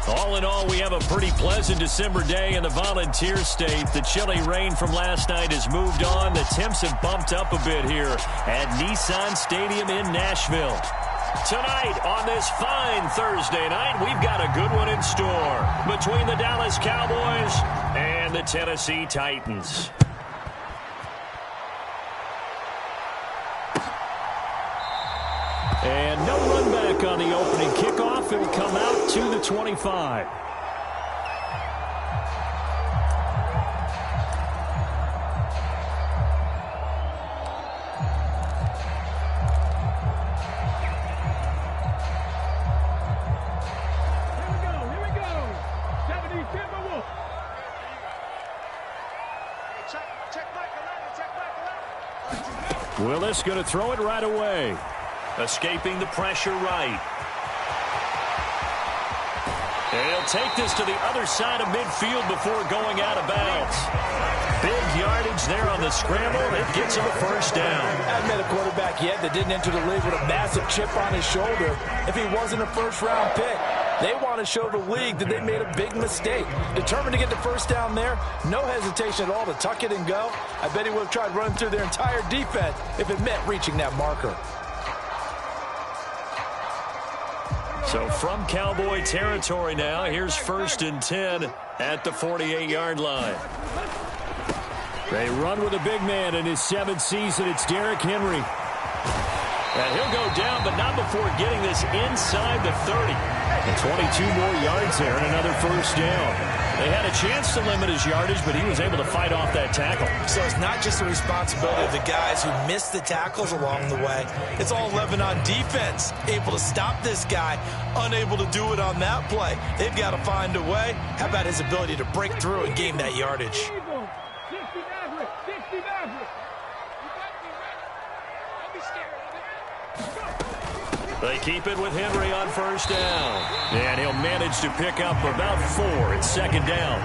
All in all, we have a pretty pleasant December day in the Volunteer State. The chilly rain from last night has moved on. The temps have bumped up a bit here at Nissan Stadium in Nashville. Tonight on this fine Thursday night, we've got a good one in store between the Dallas Cowboys and the Tennessee Titans. And no run back on the opening kickoff. It'll come out to the 25. Willis going to throw it right away. Escaping the pressure right. And he'll take this to the other side of midfield before going out of bounds. Big yardage there on the scramble. It gets him a first down. I've met a quarterback yet that didn't enter the league with a massive chip on his shoulder if he wasn't a first-round pick. They want to show the league that they made a big mistake. Determined to get the first down there, no hesitation at all to tuck it and go. I bet he would have tried running through their entire defense if it meant reaching that marker. So from Cowboy territory now, here's 1st and 10 at the 48-yard line. They run with a big man in his 7th season. It's Derrick Henry. And he'll go down, but not before getting this inside the 30. And 22 more yards there and another first down. They had a chance to limit his yardage, but he was able to fight off that tackle. So it's not just the responsibility of the guys who missed the tackles along the way. It's all 11 on defense. Able to stop this guy, unable to do it on that play. They've got to find a way. How about his ability to break through and gain that yardage? They keep it with Henry on first down. And he'll manage to pick up about 4 at 2nd down.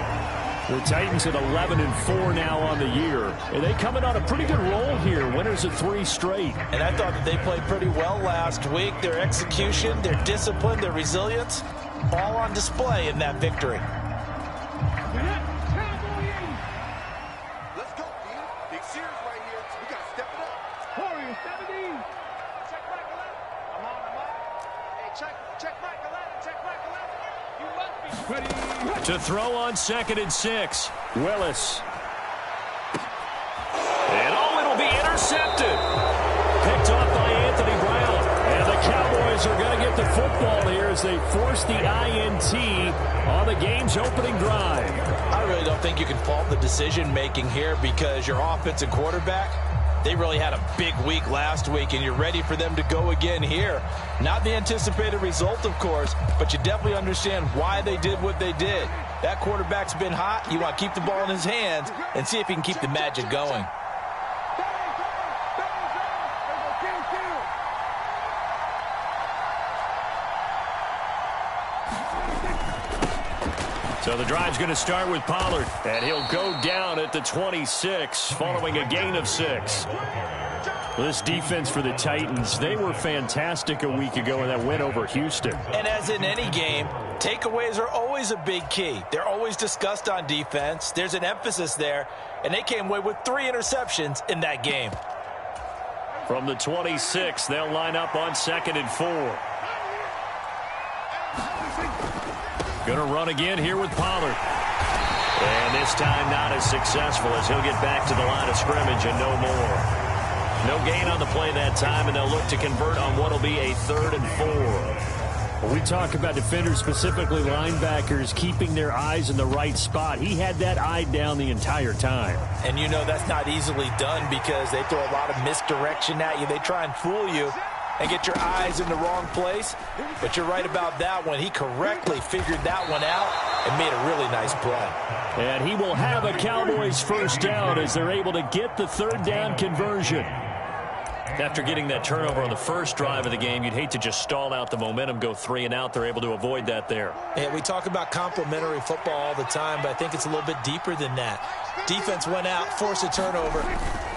The Titans at 11-4 now on the year. And they come in on a pretty good roll here. Winners of 3 straight. And I thought that they played pretty well last week. Their execution, their discipline, their resilience, all on display in that victory. Let's go, dude. Big series right here. We got to step it up. Warriors 17. Check back 11. I'm on. Hey, check back 11. Check back 11. You must be ready. To throw on 2nd and 6. Willis. And it'll be intercepted. Picked off by Anthony Brown. And the Cowboys are going to get the football here as they force the INT on the game's opening drive. I really don't think you can fault the decision-making here because your offensive quarterback, they really had a big week last week, and you're ready for them to go again here. Not the anticipated result, of course, but you definitely understand why they did what they did. That quarterback's been hot. You want to keep the ball in his hands and see if he can keep the magic going. So the drive's going to start with Pollard, and he'll go down at the 26 following a gain of 6. This defense for the Titans, they were fantastic a week ago in that win over Houston. And as in any game, takeaways are always a big key. They're always discussed on defense. There's an emphasis there, and they came away with 3 interceptions in that game. From the 26, they'll line up on 2nd and 4. Going to run again here with Pollard. And this time not as successful as he'll get back to the line of scrimmage and no more. No gain on the play that time, and they'll look to convert on what will be a 3rd and 4. When we talk about defenders, specifically linebackers, keeping their eyes in the right spot, he had that eye down the entire time. And you know that's not easily done because they throw a lot of misdirection at you. They try and fool you and get your eyes in the wrong place. But you're right about that one. He correctly figured that one out and made a really nice play. And he will have a Cowboys first down as they're able to get the 3rd down conversion. After getting that turnover on the first drive of the game, you'd hate to just stall out the momentum, go 3 and out. They're able to avoid that there. Yeah, we talk about complementary football all the time, but I think it's a little bit deeper than that. Defense went out, forced a turnover,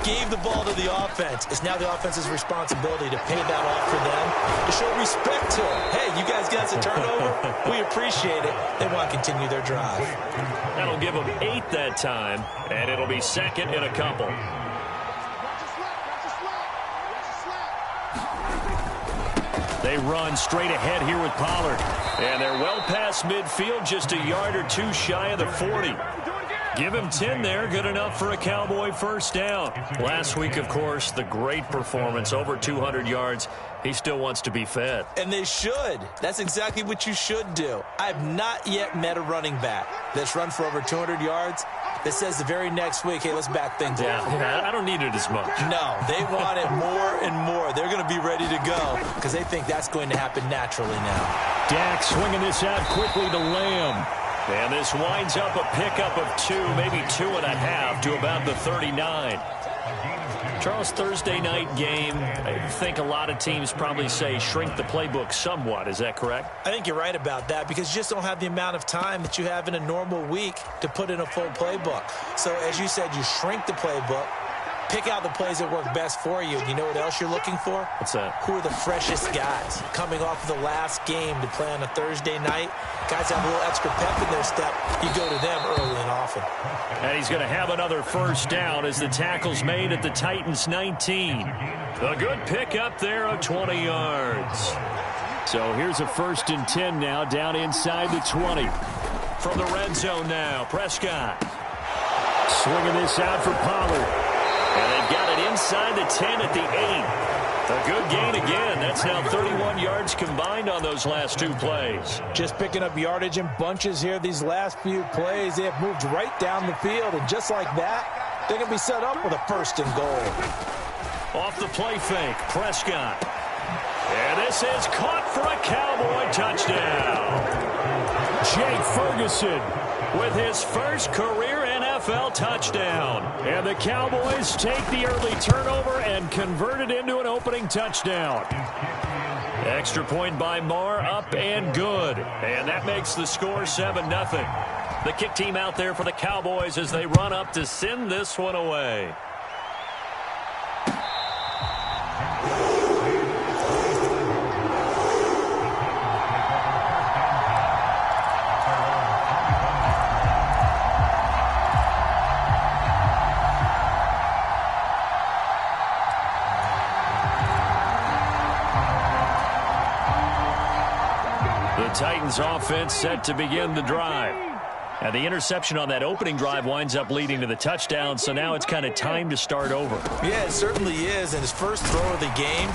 gave the ball to the offense. It's now the offense's responsibility to pay that off for them, to show respect to them. Hey, you guys got us a turnover. We appreciate it. They want to continue their drive. That'll give them 8 that time, and it'll be second in a couple. They run straight ahead here with Pollard. And they're well past midfield, just a yard or 2 shy of the 40. Give him 10 there, good enough for a Cowboy first down. Last week, of course, the great performance, over 200 yards. He still wants to be fed. And they should. That's exactly what you should do. I've not yet met a running back that's run for over 200 yards that says the very next week, hey, let's back things up. Yeah, I don't need it as much. No, they want it more and more. They're going to be ready to go because they think that's going to happen naturally now. Dak swinging this out quickly to Lamb. And this winds up a pickup of 2, maybe 2.5 to about the 39. Charles, Thursday night game, I think a lot of teams probably say shrink the playbook somewhat. Is that correct? I think you're right about that because you just don't have the amount of time that you have in a normal week to put in a full playbook. So, as you said, you shrink the playbook, pick out the plays that work best for you. You know what else you're looking for? What's that? Who are the freshest guys coming off of the last game to play on a Thursday night? Guys have a little extra pep in their step. You go to them early and often. And he's going to have another first down as the tackle's made at the Titans' 19. A good pickup there of 20 yards. So here's a 1st and 10 now down inside the 20. From the red zone now, Prescott. Swinging this out for Pollard. And they've got it inside the 10 at the 8. A good gain again. That's now 31 yards combined on those last 2 plays. Just picking up yardage in bunches here these last few plays. They have moved right down the field, and just like that, they're going to be set up with a 1st and goal. Off the play fake, Prescott. And this is caught for a Cowboy touchdown. Jake Ferguson with his first career NFL touchdown. And the Cowboys take the early turnover and convert it into an opening touchdown. Extra point by Marr, up and good. And that makes the score 7-0. The kick team out there for the Cowboys as they run up to send this one away. Titans offense set to begin the drive. And the interception on that opening drive winds up leading to the touchdown, so now it's kind of time to start over. Yeah, it certainly is, and his first throw of the game.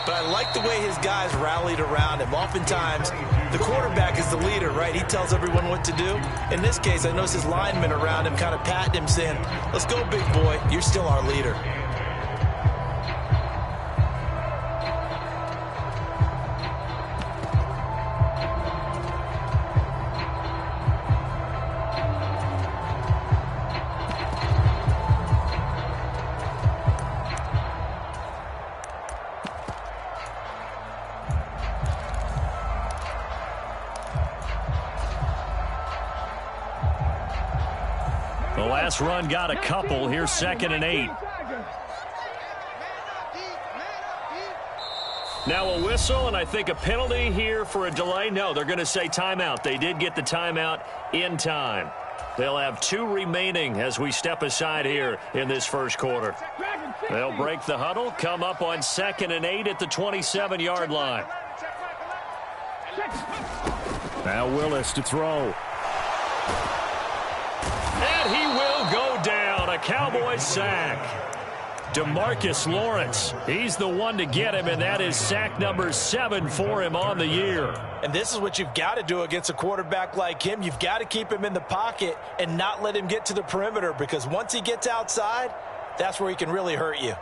But I like the way his guys rallied around him. Oftentimes, the quarterback is the leader, right? He tells everyone what to do. In this case, I noticed his linemen around him kind of patting him, saying, let's go, big boy. You're still our leader. The last run got a couple. Here's 2nd and 8. Now a whistle, and I think a penalty here for a delay. No, they're going to say timeout. They did get the timeout in time. They'll have 2 remaining as we step aside here in this first quarter. They'll break the huddle, come up on 2nd and 8 at the 27-yard line. Now Willis to throw. And he will go down. A Cowboys sack. DeMarcus Lawrence, he's the one to get him, and that is sack number 7 for him on the year. And this is what you've got to do against a quarterback like him. You've got to keep him in the pocket and not let him get to the perimeter, because once he gets outside, that's where he can really hurt you.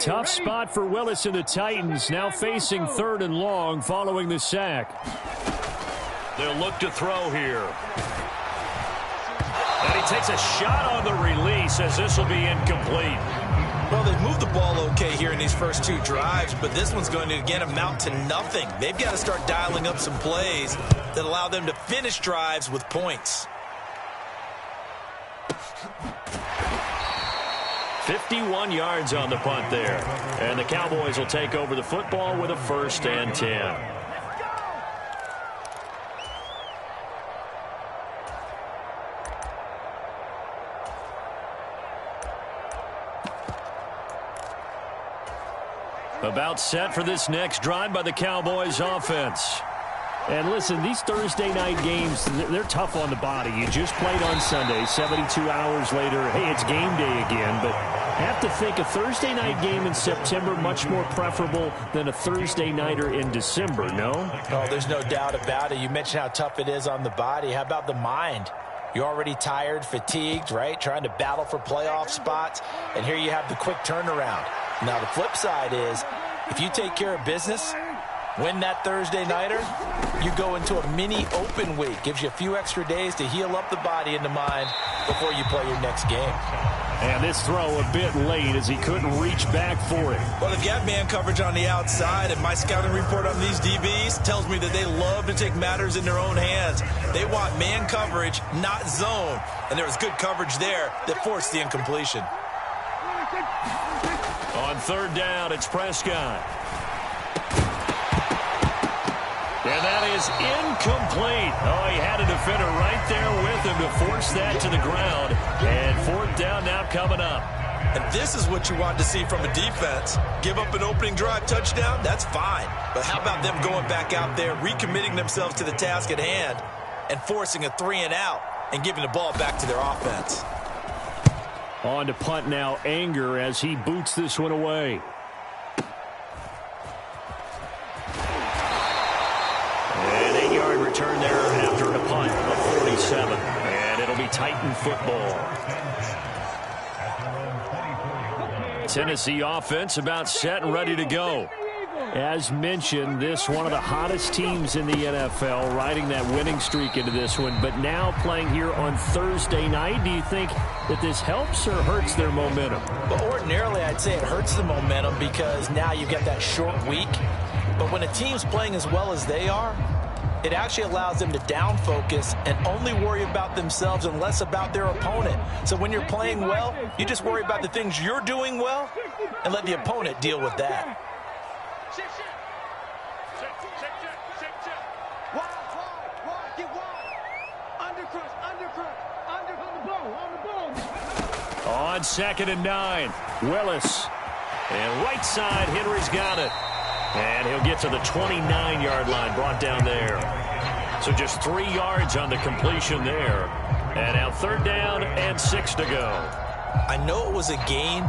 Tough spot for Willis and the Titans, now facing 3rd and long following the sack. They'll look to throw here. And he takes a shot on the release as this will be incomplete. Well, they've moved the ball okay here in these first 2 drives, but this one's going to, again, amount to nothing. They've got to start dialing up some plays that allow them to finish drives with points. 51 yards on the punt there. And the Cowboys will take over the football with a 1st and 10. About set for this next drive by the Cowboys offense. And listen, these Thursday night games, they're tough on the body. You just played on Sunday, 72 hours later, hey, it's game day again. But I have to think a Thursday night game in September much more preferable than a Thursday nighter in December, no? Oh, there's no doubt about it. You mentioned how tough it is on the body. How about the mind? You're already tired, fatigued, right? Trying to battle for playoff spots. And here you have the quick turnaround. Now, the flip side is, if you take care of business, win that Thursday nighter, you go into a mini open week. Gives you a few extra days to heal up the body and the mind before you play your next game. And this throw a bit late as he couldn't reach back for it. Well, they've got man coverage on the outside, and my scouting report on these DBs tells me that they love to take matters in their own hands. They want man coverage, not zone. And there was good coverage there that forced the incompletion. On 3rd down, it's Prescott. And that is incomplete. Oh, he had a defender right there with him to force that to the ground. And 4th down now coming up. And this is what you want to see from a defense. Give up an opening drive touchdown, that's fine. But how about them going back out there, recommitting themselves to the task at hand, and forcing a 3-and-out and giving the ball back to their offense. On to punt now, Anger as he boots this one away. An 8-yard return there after a punt of 47. And it'll be Titan football. Tennessee offense about set and ready to go. As mentioned, this one of the hottest teams in the NFL, riding that winning streak into this one, but now playing here on Thursday night. Do you think that this helps or hurts their momentum? Well, ordinarily, I'd say it hurts the momentum because now you get that short week. But when a team's playing as well as they are, it actually allows them to down focus and only worry about themselves and less about their opponent. So when you're playing well, you just worry about the things you're doing well and let the opponent deal with that. On 2nd and 9, Willis. And right side, Henry's got it. And he'll get to the 29-yard line, brought down there. So just 3 yards on the completion there. And now 3rd down and 6 to go. I know it was a gain,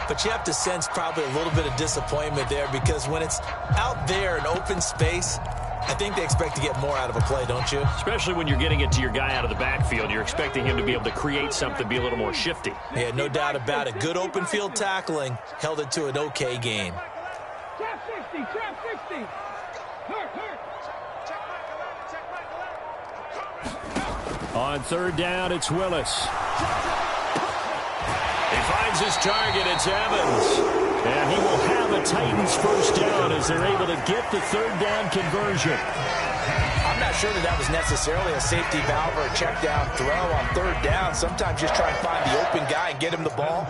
but you have to sense probably a little bit of disappointment there because when it's out there in open space, I think they expect to get more out of a play, don't you? Especially when you're getting it to your guy out of the backfield. You're expecting him to be able to create something, be a little more shifty. Yeah, no doubt about it. Good open field tackling held it to an okay gain. Trap 60, trap 60. On 3rd down, it's Willis. He finds his target. It's Evans. And he will have a Titans 1st down as they're able to get the 3rd down conversion. I'm not sure that was necessarily a safety valve or a check down throw on 3rd down. Sometimes just try and find the open guy and get him the ball.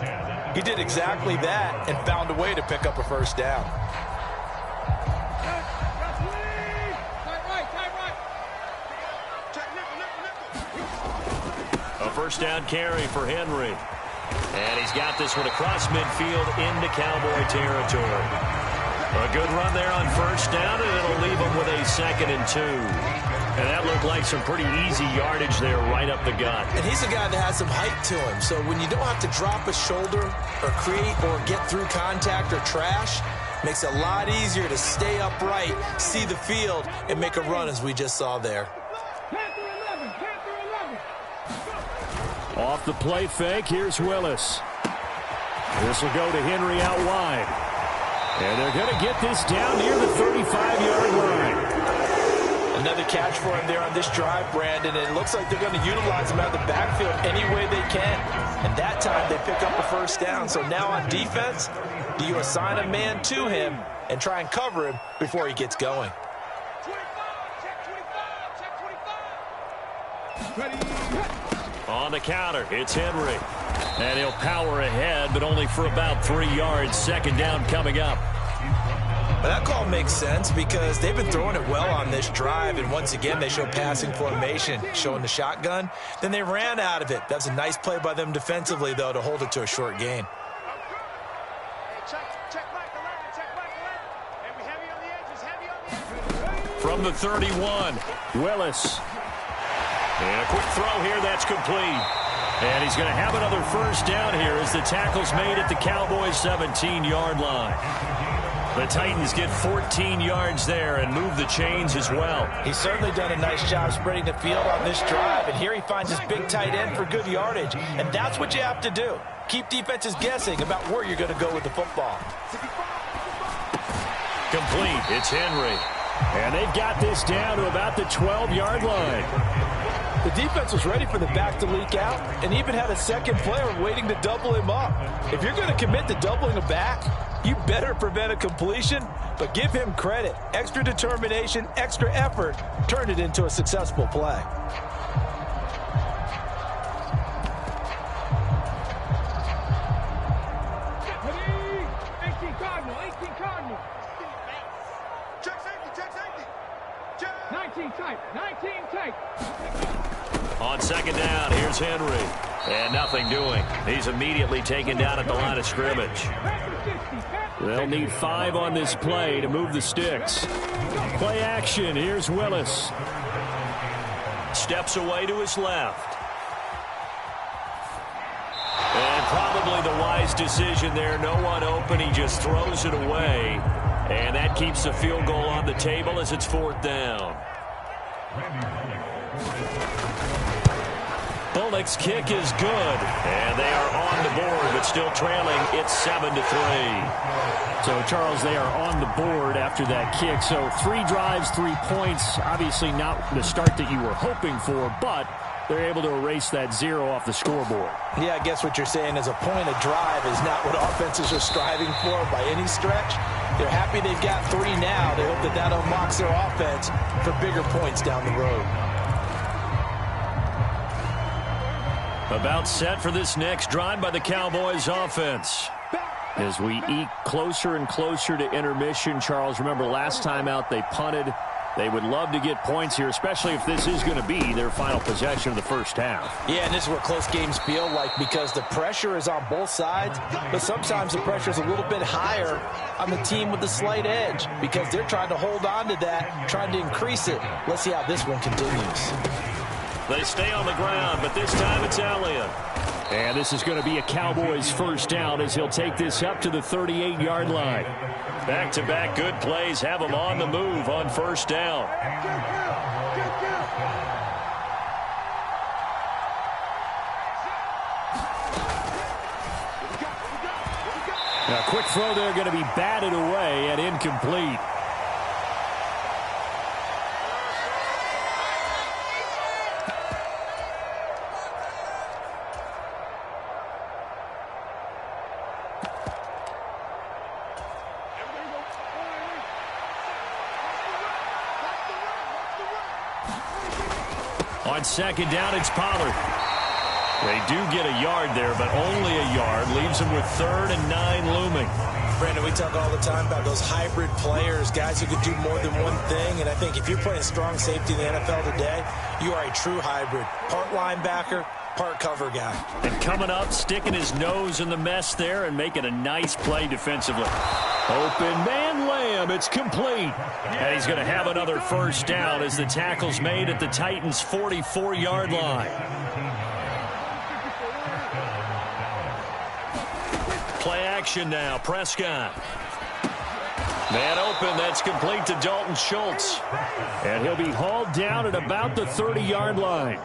He did exactly that and found a way to pick up a 1st down. A 1st down carry for Henry. And he's got this one across midfield into Cowboy territory. A good run there on 1st down, and it'll leave him with a 2nd and 2. And that looked like some pretty easy yardage there right up the gut. And he's a guy that has some height to him. So when you don't have to drop a shoulder or create or get through contact or trash, makes it a lot easier to stay upright, see the field, and make a run as we just saw there. Off the play fake, here's Willis. This will go to Henry out wide. And they're going to get this down near the 35-yard line. And Another catch for him there on this drive, Brandon, and it looks like they're going to utilize him out of the backfield any way they can. And that time they pick up a first down. So now on defense, do you assign a man to him and try and cover him before he gets going? 25, check 25, check 25. On the counter, it's Henry. And he'll power ahead, but only for about 3 yards. Second down coming up. But that call makes sense because they've been throwing it well on this drive, and once again they show passing formation, showing the shotgun. Then they ran out of it. That's a nice play by them defensively, though, to hold it to a short gain. From the 31, Willis. And a quick throw here, that's complete. And he's going to have another first down here as the tackle's made at the Cowboys' 17-yard line. The Titans get 14 yards there and move the chains as well. He's certainly done a nice job spreading the field on this drive, and here he finds his big tight end for good yardage. And that's what you have to do. Keep defenses guessing about where you're going to go with the football. Complete. It's Henry. And they've got this down to about the 12-yard line. The defense was ready for the back to leak out and even had a second player waiting to double him up. If you're going to commit to doubling a back, you better prevent a completion, but give him credit. Extra determination, extra effort, turned it into a successful play. On second down, here's Henry. And nothing doing. He's immediately taken down at the line of scrimmage. They'll need 5 on this play to move the sticks. Play action. Here's Willis. Steps away to his left. And probably the wise decision there. No one open. He just throws it away. And that keeps the field goal on the table as it's 4th down. Bullock's kick is good. And they are on the board, but still trailing. It's 7-3. So, Charles, they are on the board after that kick. So 3 drives, 3 points. Obviously not the start that you were hoping for, but they're able to erase that 0 off the scoreboard. Yeah, I guess what you're saying is a point of drive is not what offenses are striving for by any stretch. They're happy they've got 3 now. They hope that that unlocks their offense for bigger points down the road. About set for this next drive by the Cowboys offense. As we eke closer and closer to intermission, Charles, remember last time out they punted. They would love to get points here, especially if this is going to be their final possession of the first half. Yeah, and this is what close games feel like because the pressure is on both sides, but sometimes the pressure is a little bit higher on the team with the slight edge because they're trying to hold on to that, trying to increase it. Let's see how this one continues. They stay on the ground, but this time it's Elliott. And this is going to be a Cowboys first down as he'll take this up to the 38-yard line. Back-to-back good plays have him on the move on first down. A quick throw there going to be batted away and incomplete. On second down, it's Pollard. They do get a yard there, but only a yard. Leaves them with 3rd and 9 looming. Brandon, we talk all the time about those hybrid players, guys who could do more than one thing. And I think if you're playing strong safety in the NFL today, you are a true hybrid. Part linebacker, part cover guy. And coming up, sticking his nose in the mess there and making a nice play defensively. Open man Lamb. It's complete. And he's going to have another first down as the tackle's made at the Titans' 44-yard line. Play action now. Prescott. Man open. That's complete to Dalton Schultz. And he'll be hauled down at about the 30-yard line.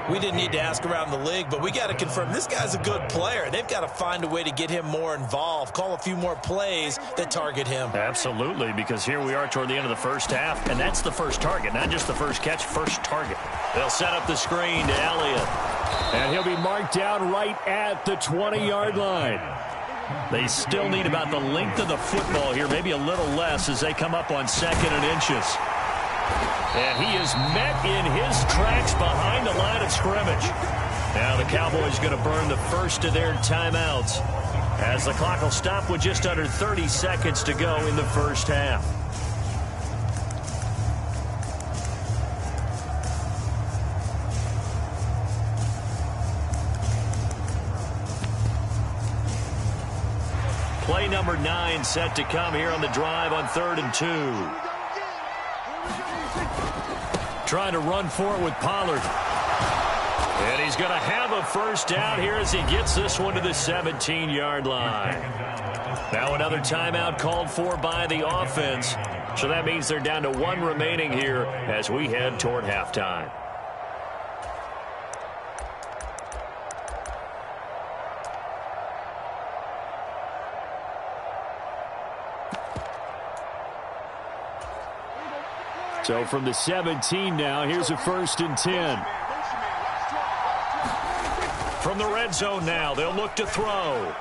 We didn't need to ask around the league, but we got to confirm this guy's a good player. They've got to find a way to get him more involved, call a few more plays that target him. Absolutely, because here we are toward the end of the first half, and that's the first target, not just the first catch, first target. They'll set up the screen to Elliott. And he'll be marked down right at the 20-yard line. They still need about the length of the football here, maybe a little less as they come up on 2nd and inches. And he is met in his tracks behind the line of scrimmage. Now the Cowboys going to burn the first of their timeouts as the clock will stop with just under 30 seconds to go in the first half. Play number 9 set to come here on the drive on 3rd and 2. Trying to run for it with Pollard. And he's going to have a first down here as he gets this one to the 17-yard line. Now another timeout called for by the offense. So that means they're down to 1 remaining here as we head toward halftime. So from the 17 now, here's a 1st and 10. From the red zone now, they'll look to throw.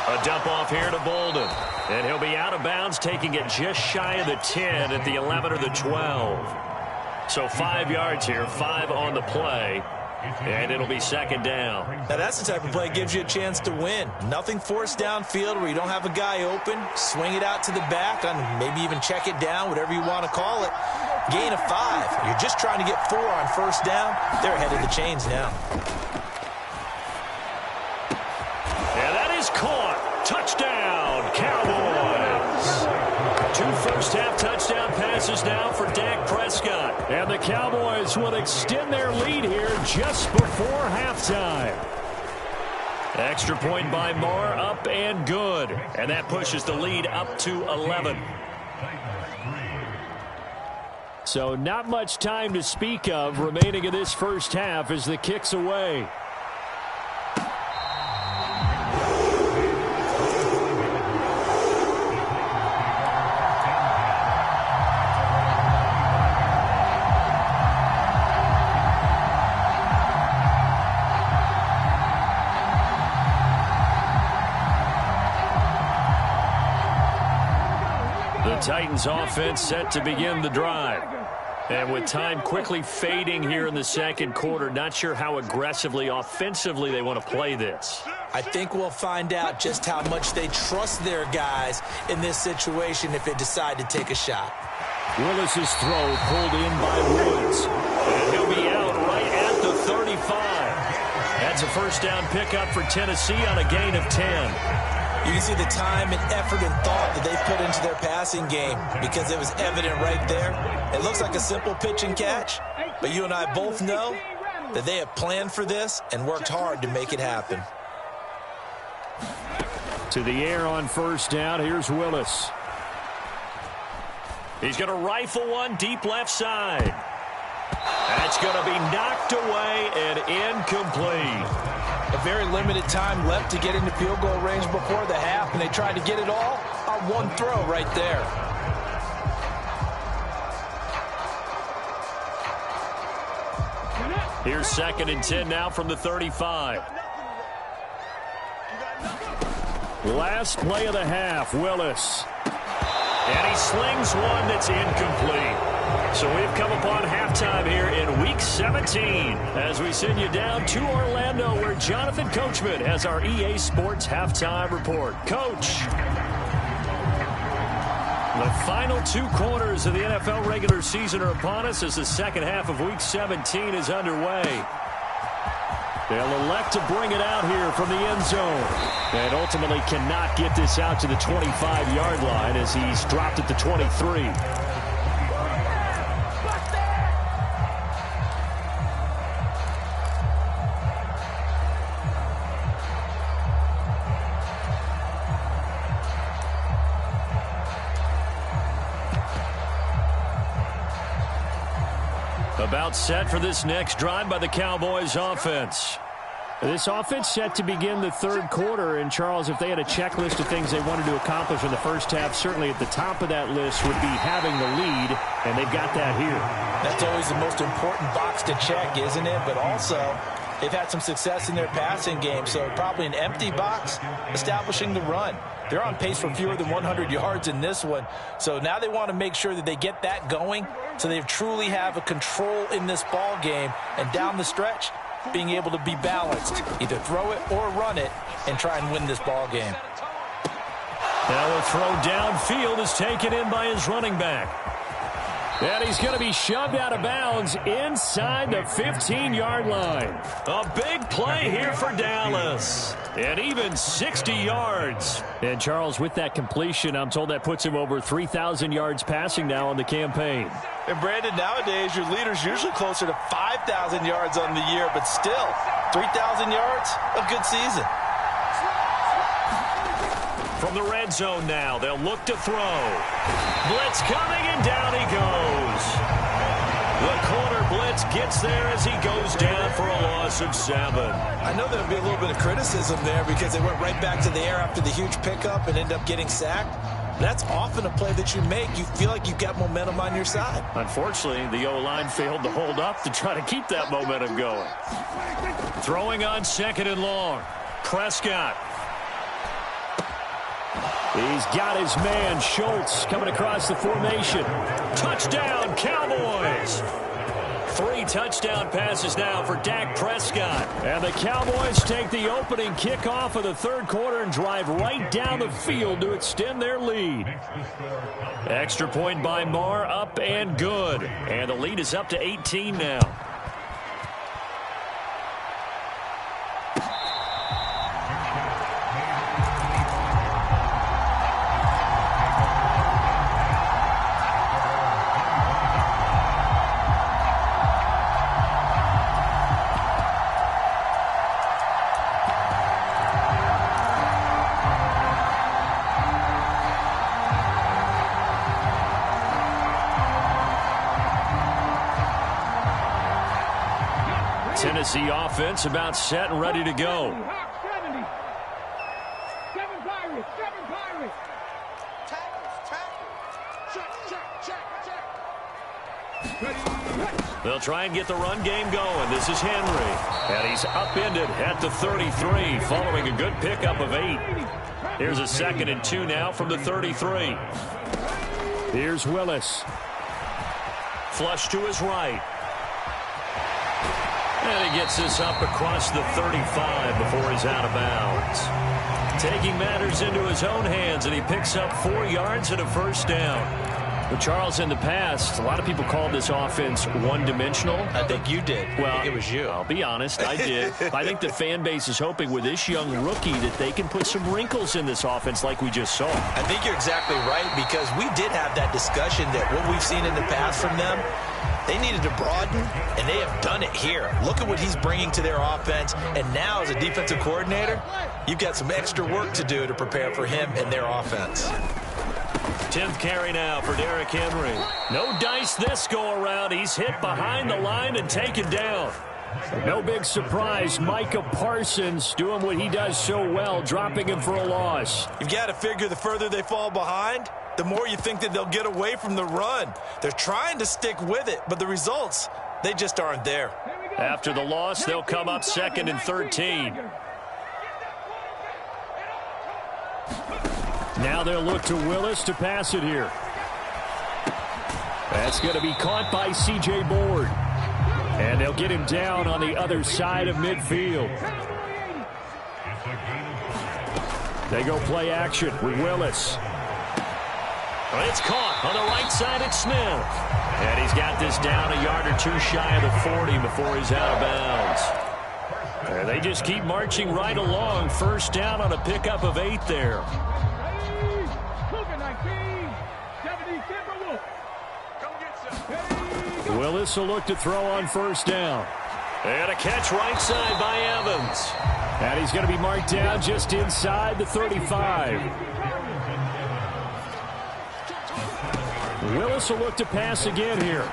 A dump off here to Bolden. And he'll be out of bounds, taking it just shy of the 10 at the 11 or the 12. So 5 yards here, 5 on the play. And it'll be 2nd down. Now that's the type of play that gives you a chance to win. Nothing forced downfield where you don't have a guy open. Swing it out to the back, and maybe even check it down, whatever you want to call it. Gain of 5. You're just trying to get 4 on first down. They're ahead of the chains now. And that is caught. Touchdown, Cowboys. 2 first-half touchdown passes now for Dak Prescott. And the Cowboys will extend their lead here just before halftime. Extra point by Moore, up and good. And that pushes the lead up to 11. So not much time to speak of remaining in this first half as the kick's away. Titans offense set to begin the drive. And with time quickly fading here in the second quarter, not sure how aggressively, offensively they want to play this. I think we'll find out just how much they trust their guys in this situation if they decide to take a shot. Willis's throw pulled in by Woods. And he'll be out right at the 35. That's a first down pickup for Tennessee on a gain of 10. You can see the time and effort and thought that they put into their passing game because it was evident right there. It looks like a simple pitch and catch, but you and I both know that they have planned for this and worked hard to make it happen. To the air on first down, here's Willis. He's going to rifle one deep left side. That's going to be knocked away and incomplete. A very limited time left to get into field goal range before the half, and they tried to get it all on one throw right there. Here's 2nd and 10 now from the 35. Last play of the half, Willis. And he slings one that's incomplete. So we've come upon halftime here in Week 17 as we send you down to Orlando where Jonathan Coachman has our EA Sports Halftime Report. Coach. The final 2 quarters of the NFL regular season are upon us as the second half of Week 17 is underway. They'll elect to bring it out here from the end zone. And ultimately cannot get this out to the 25-yard line as he's dropped at the 23. About set for this next drive by the Cowboys offense. This offense set to begin the third quarter, and Charles, if they had a checklist of things they wanted to accomplish in the first half, certainly at the top of that list would be having the lead, and they've got that here. That's always the most important box to check, isn't it? But also, they've had some success in their passing game, so probably an empty box establishing the run. They're on pace for fewer than 100 yards in this one, so now they want to make sure that they get that going so they truly have a control in this ball game, and down the stretch, being able to be balanced, either throw it or run it, and try and win this ball game. Now a throw downfield is taken in by his running back. And he's going to be shoved out of bounds inside the 15-yard line. A big play here for Dallas. And even 60 yards. And Charles, with that completion, I'm told that puts him over 3,000 yards passing now on the campaign. And Brandon, nowadays your leader's usually closer to 5,000 yards on the year, but still, 3,000 yards, a good season. From the red zone now, they'll look to throw. Blitz coming, and down he goes. The corner blitz gets there as he goes down for a loss of 7. I know there'll be a little bit of criticism there because they went right back to the air after the huge pickup and ended up getting sacked. That's often a play that you make. You feel like you've got momentum on your side. Unfortunately, the O-line failed to hold up to try to keep that momentum going. Throwing on 2nd and long. Prescott. He's got his man, Schultz, coming across the formation. Touchdown, Cowboys! 3 touchdown passes now for Dak Prescott. And the Cowboys take the opening kickoff of the third quarter and drive right down the field to extend their lead. Extra point by Marr, up and good. And the lead is up to 18 now. Tennessee offense about set and ready to go. They'll try and get the run game going. This is Henry. And he's upended at the 33 following a good pickup of 8. Here's a 2nd and 2 now from the 33. Here's Willis. Flush to his right. And he gets this up across the 35 before he's out of bounds. Taking matters into his own hands, and he picks up 4 yards and a first down. But Charles, in the past, a lot of people called this offense one-dimensional. I think you did. Well, I think it was you. I'll be honest, I did. I think the fan base is hoping with this young rookie that they can put some wrinkles in this offense like we just saw. I think you're exactly right, because we did have that discussion that what we've seen in the past from them, they needed to broaden, and they have done it here. Look at what he's bringing to their offense, and now as a defensive coordinator, you've got some extra work to do to prepare for him and their offense. 10th carry now for Derrick Henry. No dice this go-around. He's hit behind the line and taken down. No big surprise. Micah Parsons doing what he does so well, dropping him for a loss. You've got to figure the further they fall behind, the more you think that they'll get away from the run. They're trying to stick with it, but the results, they just aren't there. After the loss, they'll come up 2nd and 13. Now they'll look to Willis to pass it here. That's going to be caught by C.J. Board. And they'll get him down on the other side of midfield. They go play action with Willis. It's caught on the right side at Smith. And he's got this down a yard or 2 shy of the 40 before he's out of bounds. And they just keep marching right along. First down on a pickup of 8 there. Willis will look to throw on first down. And a catch right side by Evans. And he's going to be marked down just inside the 35. Willis will look to pass again here.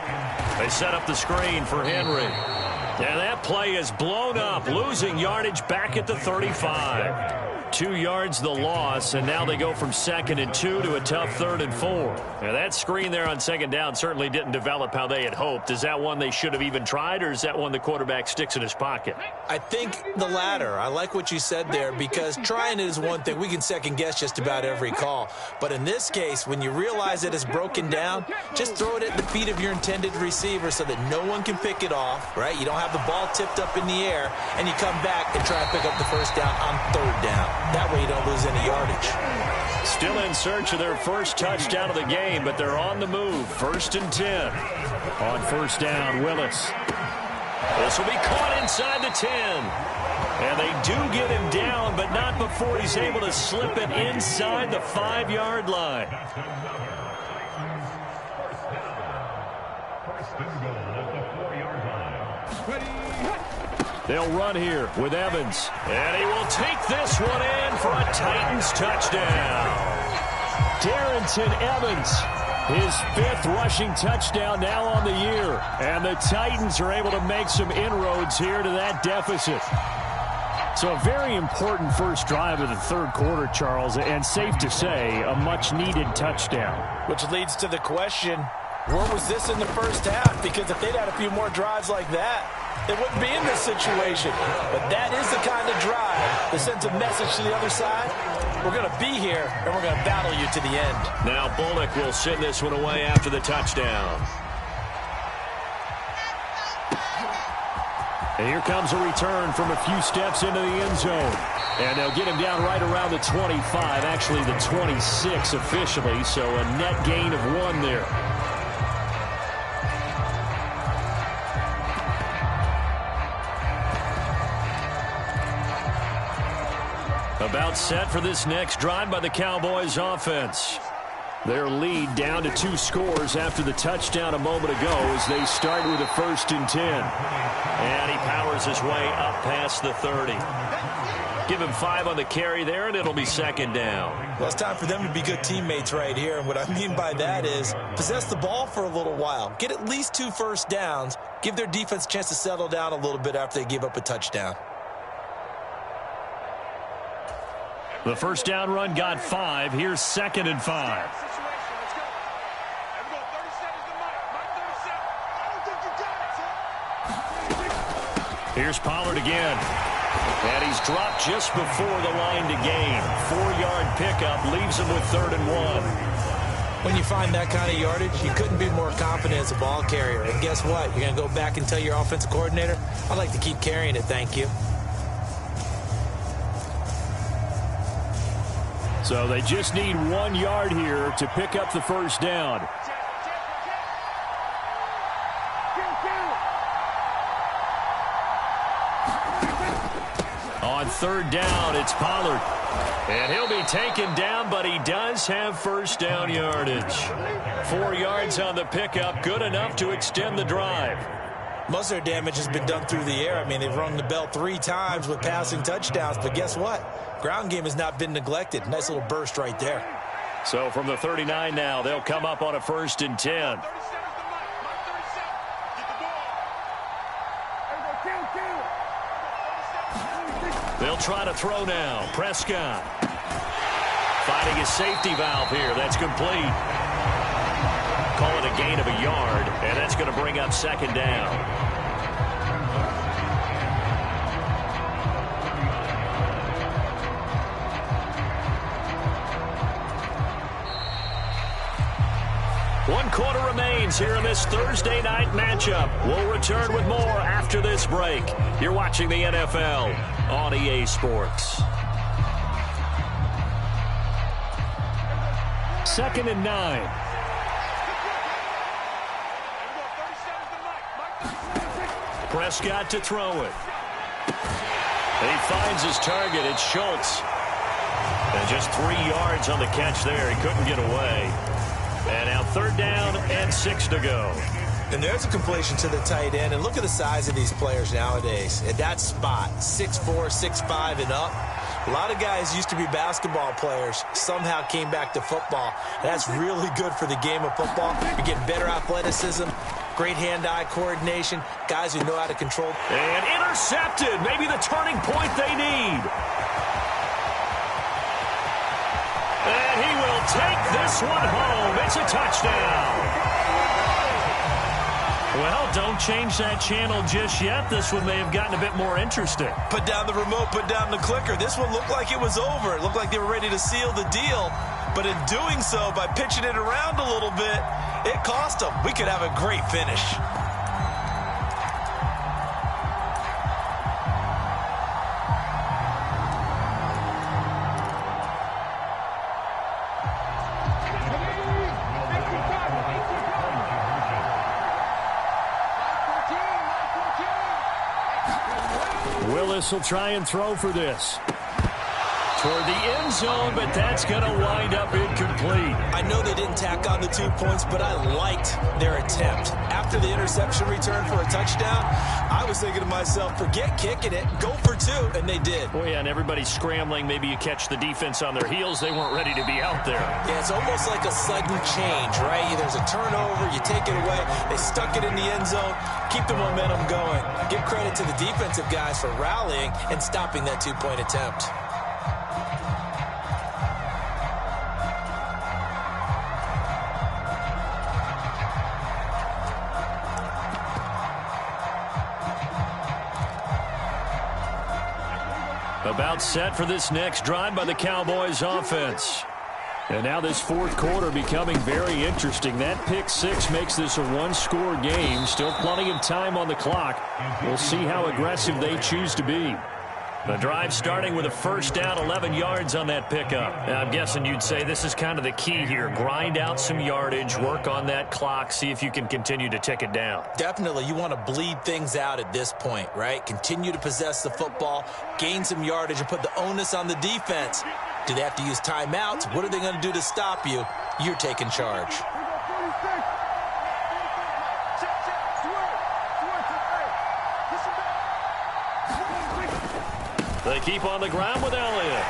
They set up the screen for Henry. And that play is blown up, losing yardage back at the 35. 2 yards the loss, and now they go from 2nd and 2 to a tough 3rd and 4. Now that screen there on 2nd down certainly didn't develop how they had hoped. Is that one they should have even tried, or is that one the quarterback sticks in his pocket? I think the latter. I like what you said there, because trying it is one thing. We can second guess just about every call. But in this case, when you realize it is broken down, just throw it at the feet of your intended receiver so that no one can pick it off, right? You don't have the ball tipped up in the air, and you come back and try to pick up the first down on 3rd down. That way you don't lose any yardage. Still in search of their first touchdown of the game, but they're on the move. 1st and 10. On 1st down, Willis. This will be caught inside the 10. And they do get him down, but not before he's able to slip it inside the 5-yard line. They'll run here with Evans. And he will take this one in for a Titans touchdown. Darrington Evans, his 5th rushing touchdown now on the year. And the Titans are able to make some inroads here to that deficit. So a very important first drive of the 3rd quarter, Charles, and safe to say, a much-needed touchdown. Which leads to the question, where was this in the first half? Because if they'd had a few more drives like that, they wouldn't be in this situation. But that is the kind of drive that sends a message to the other side. We're going to be here, and we're going to battle you to the end. Now Bullock will send this one away after the touchdown. And here comes a return from a few steps into the end zone. And they'll get him down right around the 25, actually the 26 officially, so a net gain of 1 there. About set for this next drive by the Cowboys offense. Their lead down to 2 scores after the touchdown a moment ago as they start with a 1st and 10. And he powers his way up past the 30. Give him 5 on the carry there, and it'll be 2nd down. Well, it's time for them to be good teammates right here. And what I mean by that is possess the ball for a little while. Get at least 2 first downs. Give their defense a chance to settle down a little bit after they give up a touchdown. The first down run got 5. Here's 2nd and 5. Here's Pollard again. And he's dropped just before the line to gain. 4-yard pickup leaves him with 3rd and 1. When you find that kind of yardage, you couldn't be more confident as a ball carrier. And guess what? You're going to go back and tell your offensive coordinator, I'd like to keep carrying it, thank you. So they just need 1 yard here to pick up the first down. On 3rd down, it's Pollard. And he'll be taken down, but he does have first down yardage. 4 yards on the pickup, good enough to extend the drive. Most of their damage has been done through the air. I mean, they've rung the bell 3 times with passing touchdowns, but guess what? Ground game has not been neglected. Nice little burst right there. So from the 39 now, they'll come up on a 1st and 10. They'll try to throw now. Prescott finding his safety valve here. That's complete. Call it a gain of a yard, and that's going to bring up 2nd down. One quarter remains here in this Thursday night matchup. We'll return with more after this break. You're watching the NFL on EA Sports. 2nd and 9. Prescott to throw it. And he finds his target. It's Schultz. And just 3 yards on the catch there. He couldn't get away. And now 3rd down and 6 to go. And there's a completion to the tight end. And look at the size of these players nowadays. At that spot, 6'4", 6'5", and up. A lot of guys used to be basketball players, somehow came back to football. That's really good for the game of football. You're getting better athleticism, great hand-eye coordination, guys who know how to control. And intercepted, maybe the turning point they need. And he will take this one home. It's a touchdown. Well, don't change that channel just yet. This one may have gotten a bit more interesting. Put down the remote, put down the clicker. This one looked like it was over. It looked like they were ready to seal the deal. But in doing so, by pitching it around a little bit, it cost them. We could have a great finish. Willis will try and throw for this. Toward the end zone, but that's going to wind up incomplete. I know they didn't tack on the 2 points, but I liked their attempt. After the interception return for a touchdown, I was thinking to myself, forget kicking it, go for 2, and they did. Oh, yeah, and everybody's scrambling. Maybe you catch the defense on their heels. They weren't ready to be out there. Yeah, it's almost like a sudden change, right? There's a turnover, you take it away, they stuck it in the end zone, keep the momentum going. Give credit to the defensive guys for rallying and stopping that 2-point attempt. About set for this next drive by the Cowboys offense. And now this fourth quarter becoming very interesting. That pick six makes this a one-score game. Still plenty of time on the clock. We'll see how aggressive they choose to be. The drive starting with a first down, 11 yards on that pickup. Now, I'm guessing you'd say this is kind of the key here. Grind out some yardage, work on that clock, see if you can continue to tick it down. Definitely, you want to bleed things out at this point, right? Continue to possess the football, gain some yardage, and put the onus on the defense. Do they have to use timeouts? What are they going to do to stop you? You're taking charge. They keep on the ground with Elliott.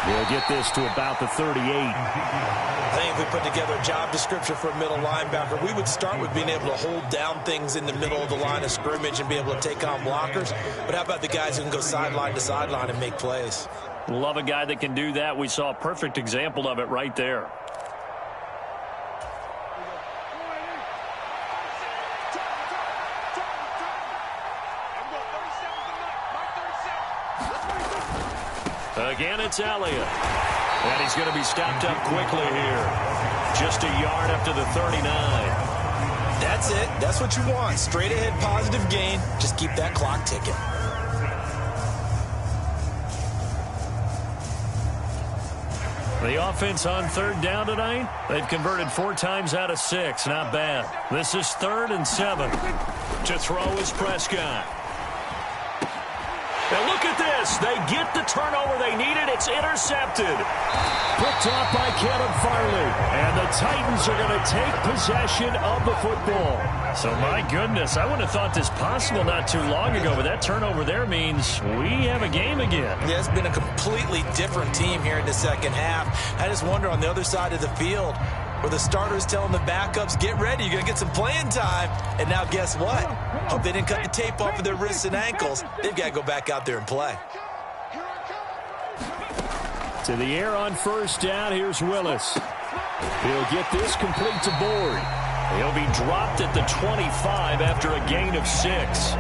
We'll get this to about the 38. I think if we put together a job description for a middle linebacker, we would start with being able to hold down things in the middle of the line of scrimmage and be able to take on blockers. But how about the guys who can go sideline to sideline and make plays? Love a guy that can do that. We saw a perfect example of it right there. Again, it's Elliott. And he's going to be stopped up quickly here. Just a yard up to the 39. That's it. That's what you want. Straight ahead positive gain. Just keep that clock ticking. The offense on third down tonight, they've converted 4 times out of 6. Not bad. This is 3rd and 7. To throw is Prescott. Now look at this. They get the turnover they needed. It's intercepted. Picked off by Caleb Farley. And the Titans are going to take possession of the football. So, my goodness, I wouldn't have thought this possible not too long ago, but that turnover there means we have a game again. Yeah, it's been a completely different team here in the second half. I just wonder on the other side of the field, where the starters telling the backups, get ready, you're going to get some playing time. And now guess what? Hope they didn't cut the tape off of their wrists and ankles. They've got to go back out there and play. To the air on first down, here's Willis. He'll get this complete to Board. He'll be dropped at the 25 after a gain of 6.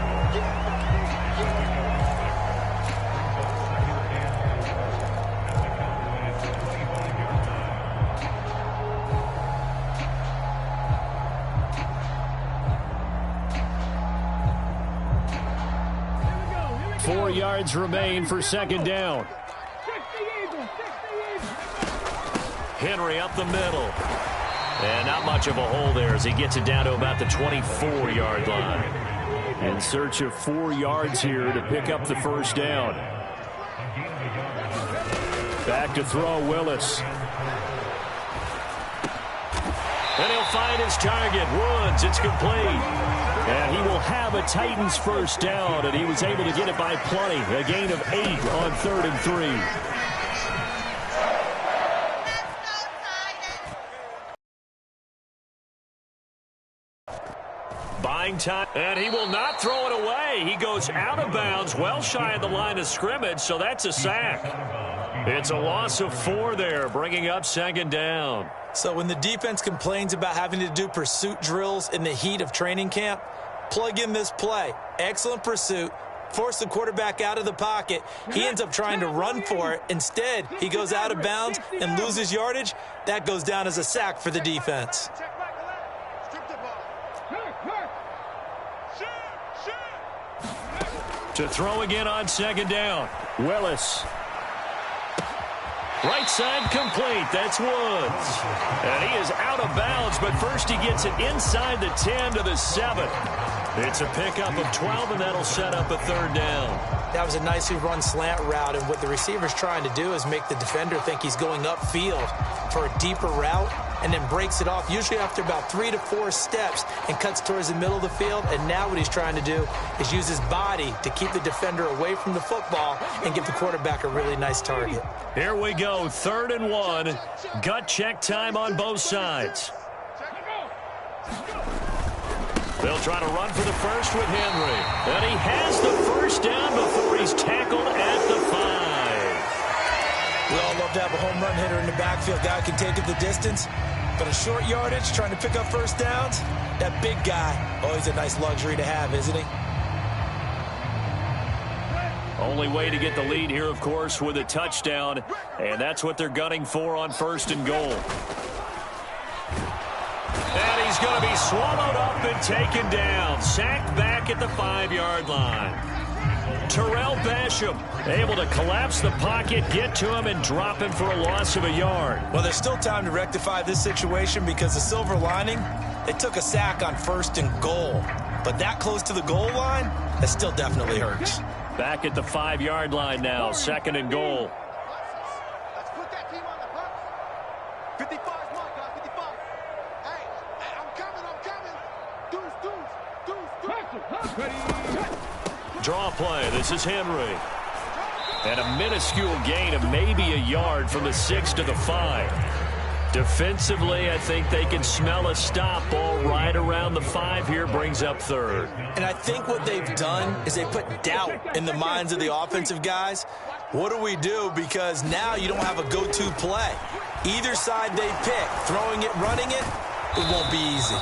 Four yards remain for second down. Henry up the middle. And not much of a hole there as he gets it down to about the 24-yard line. In search of 4 yards here to pick up the first down. Back to throw, Willis. And he'll find his target, Woods. It's complete. And he will have a Titans first down, and he was able to get it by plenty. A gain of 8 on 3rd and 3. Buying time, and he will not throw it away. He goes out of bounds, well shy of the line of scrimmage, so that's a sack. It's a loss of 4 there, bringing up 2nd down. So when the defense complains about having to do pursuit drills in the heat of training camp, plug in this play. Excellent pursuit. Force the quarterback out of the pocket. He ends up trying to run for it. Instead, he goes out of bounds and loses yardage. That goes down as a sack for the defense. To throw again on 2nd down. Willis. Right side complete. That's Woods. And he is out of bounds, but first he gets it inside the 10 to the 7. It's a pickup of 12, and that'll set up a 3rd down. That was a nicely run slant route, and what the receiver's trying to do is make the defender think he's going upfield for a deeper route, and then breaks it off, usually after about 3 to 4 steps, and cuts towards the middle of the field. And now what he's trying to do is use his body to keep the defender away from the football and give the quarterback a really nice target. Here we go, 3rd and 1. Gut check time on both sides. They'll try to run for the first with Henry. And he has the first down before he's tackled at the 5. We all love to have a home run hitter in the backfield. Guy can take it the distance. But a short yardage, trying to pick up first downs, that big guy, always a nice luxury to have, isn't he? Only way to get the lead here, of course, with a touchdown. And that's what they're gunning for on 1st and goal. And he's going to be swallowed up and taken down. Sacked back at the 5-yard line. Terrell Basham able to collapse the pocket, get to him, and drop him for a loss of a yard. Well, there's still time to rectify this situation because the silver lining, they took a sack on 1st and goal. But that close to the goal line, that still definitely hurts. Back at the 5-yard line now, 2nd and goal. Let's put that team on the bus. 55 more, guys, 55. Hey, I'm coming. Deuce. Draw play. This is Henry. And a minuscule gain of maybe a yard from the 6 to the 5. Defensively, I think they can smell a stop. Ball right around the 5 here, brings up 3rd. And I think what they've done is they put doubt in the minds of the offensive guys. What do we do? Because now you don't have a go-to play. Either side they pick, throwing it, running it, it won't be easy.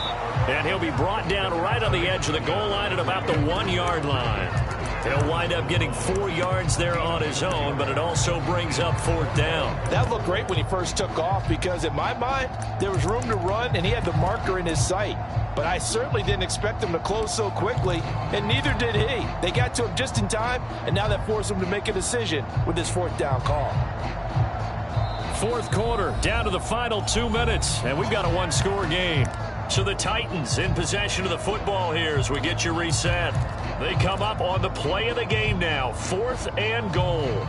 And he'll be brought down right on the edge of the goal line at about the 1-yard line. He'll wind up getting 4 yards there on his own, but it also brings up 4th down. That looked great when he first took off because, in my mind, there was room to run, and he had the marker in his sight. But I certainly didn't expect him to close so quickly, and neither did he. They got to him just in time, and now that forced him to make a decision with this 4th down call. 4th quarter, down to the final 2 minutes, and we've got a 1-score game. So the Titans in possession of the football here as we get you reset. They come up on the play of the game now, 4th and goal.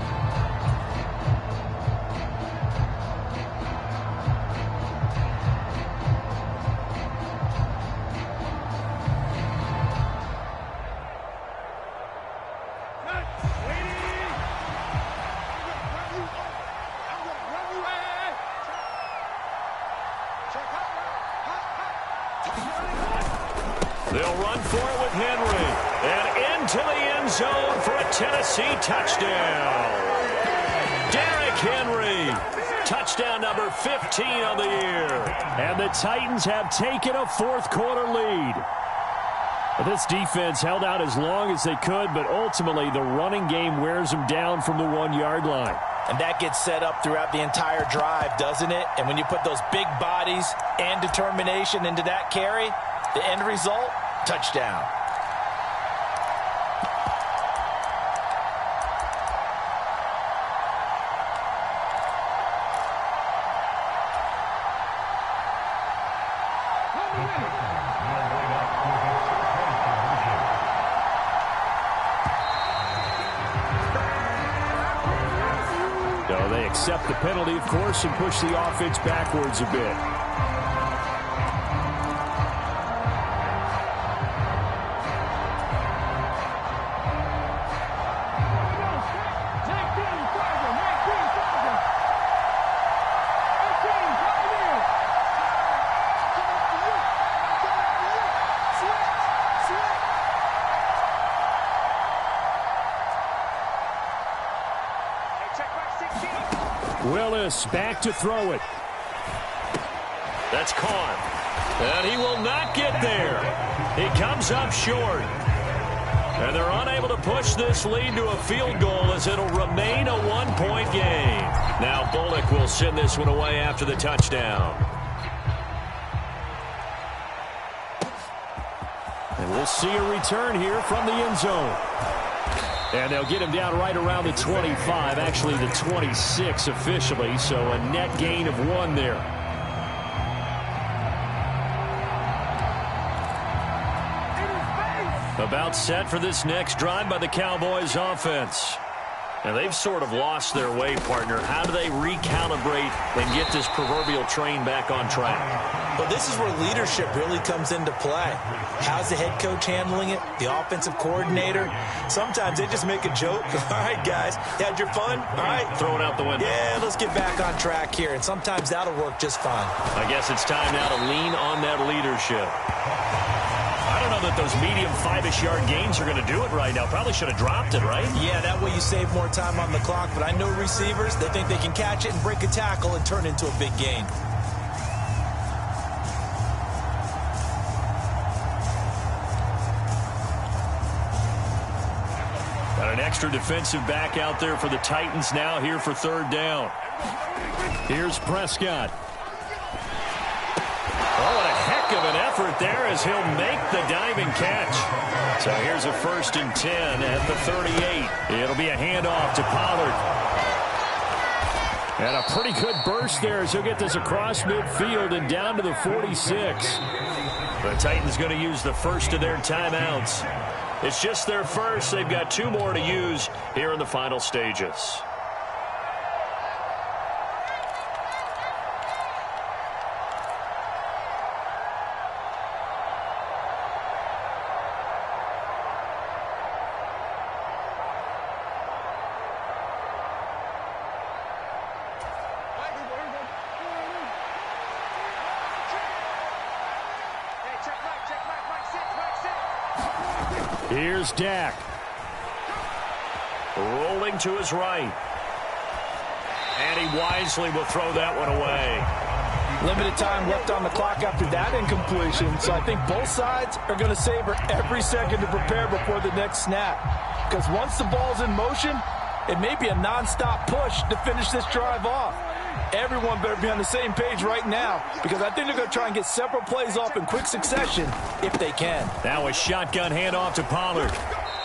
They'll run for it with Henry. And into the end zone for a Tennessee touchdown. Derrick Henry. Touchdown number 15 on the year. And the Titans have taken a 4th quarter lead. This defense held out as long as they could, but ultimately the running game wears them down from the 1-yard line. And that gets set up throughout the entire drive, doesn't it? And when you put those big bodies and determination into that carry, the end result, touchdown. So they accept the penalty, of course, and push the offense backwards a bit. Davis back to throw it. That's caught. And he will not get there. He comes up short. And they're unable to push this lead to a field goal as it'll remain a one-point game. Now Bullock will send this one away after the touchdown. And we'll see a return here from the end zone. And they'll get him down right around the 25, actually the 26 officially, so a net gain of 1 there. About set for this next drive by the Cowboys offense. And they've sort of lost their way, partner. How do they recalibrate and get this proverbial train back on track? Well, this is where leadership really comes into play. How's the head coach handling it? The offensive coordinator? Sometimes they just make a joke. All right, guys, had your fun? All right. Throw it out the window. Yeah, let's get back on track here. And sometimes that'll work just fine. I guess it's time now to lean on that leadership. I don't know that those medium 5-ish yard gains are going to do it right now. Probably should have dropped it, right? Yeah, that way you save more time on the clock. But I know receivers, they think they can catch it and break a tackle and turn it into a big gain. Got an extra defensive back out there for the Titans now here for third down. Here's Prescott. Oh, what a heck of an effort there as he'll make the diving catch. So here's a 1st and 10 at the 38. It'll be a handoff to Pollard. And a pretty good burst there as he'll get this across midfield and down to the 46. The Titans going to use the first of their timeouts. It's just their first. They've got 2 more to use here in the final stages. Here's Dak. Rolling to his right. And he wisely will throw that one away. Limited time left on the clock after that incompletion, so I think both sides are going to savor every second to prepare before the next snap. Because once the ball's in motion, it may be a nonstop push to finish this drive off. Everyone better be on the same page right now, because I think they're going to try and get several plays off in quick succession if they can. Now a shotgun handoff to Pollard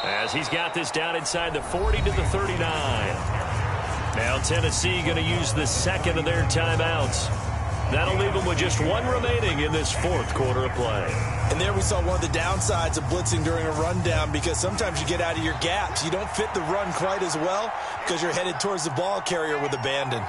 as he's got this down inside the 40 to the 39. Now Tennessee going to use the second of their timeouts. That'll leave them with just 1 remaining in this 4th quarter of play. And there we saw one of the downsides of blitzing during a rundown, because sometimes you get out of your gaps. You don't fit the run quite as well because you're headed towards the ball carrier with abandon.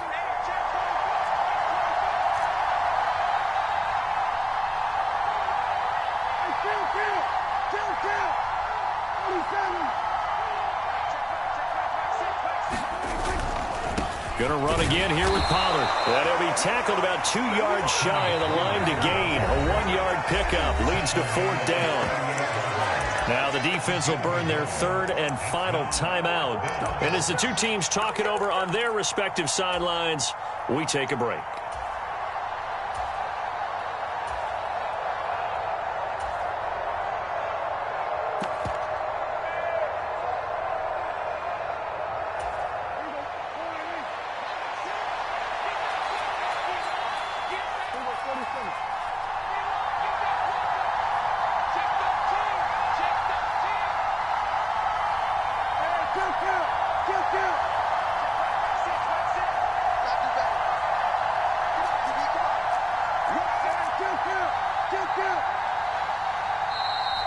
Going to run again here with Pollard. And he'll be tackled about 2 yards shy of the line to gain. A 1-yard pickup leads to 4th down. Now the defense will burn their 3rd and final timeout. And as the 2 teams talk it over on their respective sidelines, we take a break.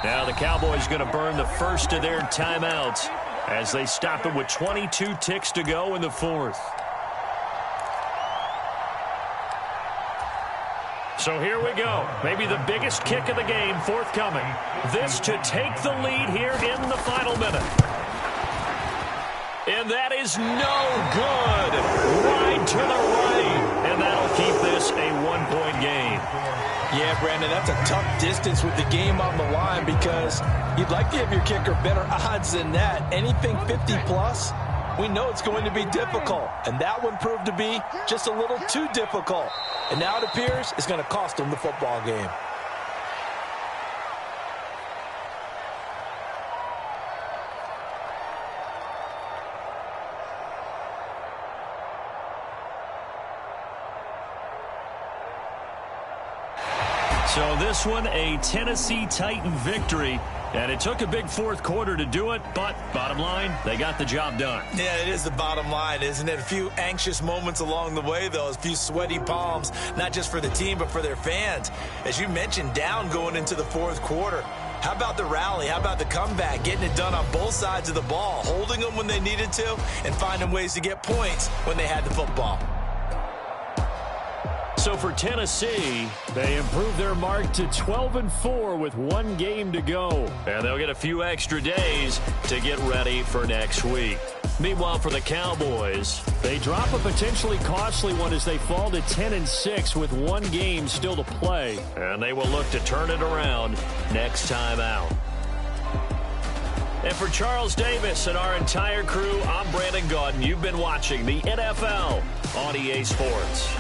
Now the Cowboys going to burn the first of their timeouts as they stop it with 22 ticks to go in the 4th. So here we go. Maybe the biggest kick of the game forthcoming. This to take the lead here in the final minute. And that is no good. Wide to the right. And that'll keep this a 1-point game. Yeah, Brandon, that's a tough distance with the game on the line, because you'd like to give your kicker better odds than that. Anything 50-plus, We know it's going to be difficult, and that one proved to be just a little too difficult. And now it appears it's going to cost them the football game. So this one, a Tennessee Titan victory. And it took a big fourth quarter to do it, but bottom line, they got the job done. Yeah, it is the bottom line, isn't it? A few anxious moments along the way, though. A few sweaty palms, not just for the team, but for their fans. As you mentioned, down going into the fourth quarter. How about the rally? How about the comeback? Getting it done on both sides of the ball, holding them when they needed to, and finding ways to get points when they had the football. So for Tennessee, they improved their mark to 12-4 with one game to go. And they'll get a few extra days to get ready for next week. Meanwhile, for the Cowboys, they drop a potentially costly one as they fall to 10-6 with one game still to play. And they will look to turn it around next time out. And for Charles Davis and our entire crew, I'm Brandon Gaudin. You've been watching the NFL on EA Sports.